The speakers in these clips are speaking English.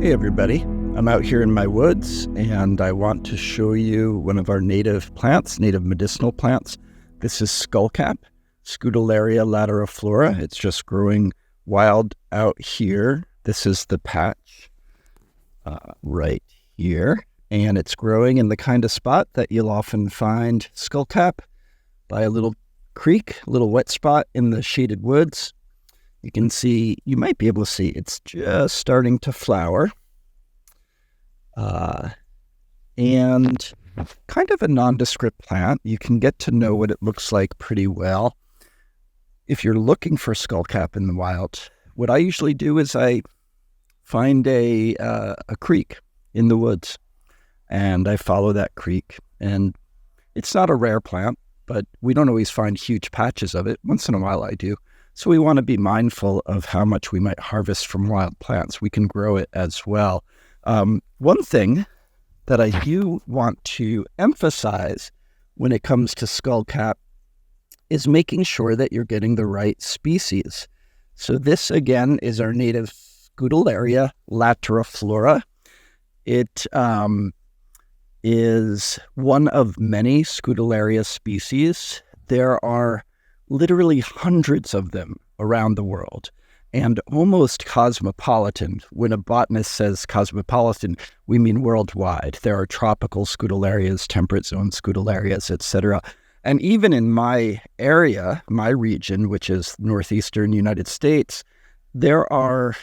Hey everybody, I'm out here in my woods and I want to show you one of our native plants, native medicinal plants. This is Skullcap, Scutellaria lateriflora. It's just growing wild out here. This is the patch right here, and it's growing in the kind of spot that you'll often find Skullcap by a little creek, a little wet spot in the shaded woods. You can see, you might be able to see, it's just starting to flower. And kind of a nondescript plant. You can get to know what it looks like pretty well. If you're looking for skullcap in the wild, what I usually do is I find a creek in the woods, and I follow that creek. And it's not a rare plant, but we don't always find huge patches of it. Once in a while I do. So we want to be mindful of how much we might harvest from wild plants. We can grow it as well. One thing that I do want to emphasize when it comes to skullcap is making sure that you're getting the right species. So this, again, is our native Scutellaria lateriflora. It is one of many Scutellaria species. There are literally hundreds of them around the world, and almost cosmopolitan. When a botanist says cosmopolitan, we mean worldwide. There are tropical Scutellarias, temperate zone Scutellarias, etc. And even in my area, my region, which is northeastern United States, there are,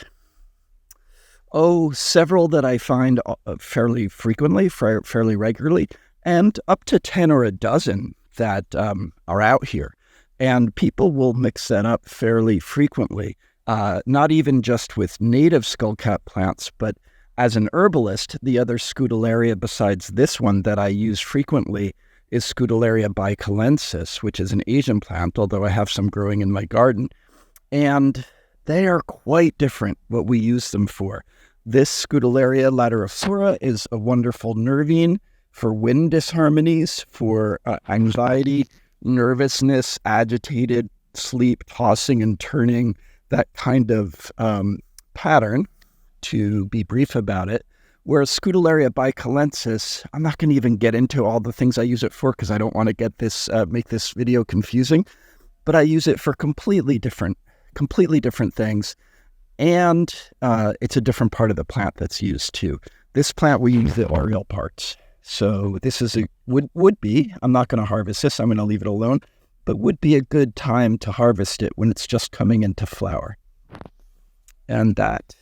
several that I find fairly frequently, fairly regularly, and up to 10 or a dozen that are out here. And people will mix that up fairly frequently, not even just with native skullcap plants, but as an herbalist, the other Scutellaria besides this one that I use frequently is Scutellaria bicalensis, which is an Asian plant, although I have some growing in my garden. And they are quite different what we use them for. This Scutellaria lateriflora is a wonderful nervine for wind disharmonies, for anxiety, nervousness, agitated, sleep, tossing and turning, that kind of pattern, to be brief about it. Whereas Scutellaria bicalensis, I'm not going to even get into all the things I use it for because I don't want to get this make this video confusing, but I use it for completely different things, and it's a different part of the plant that's used too. This plant, we use the oil parts. So this is would be, I'm not going to harvest this, I'm going to leave it alone, but would be a good time to harvest it when it's just coming into flower. And that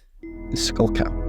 is skullcap.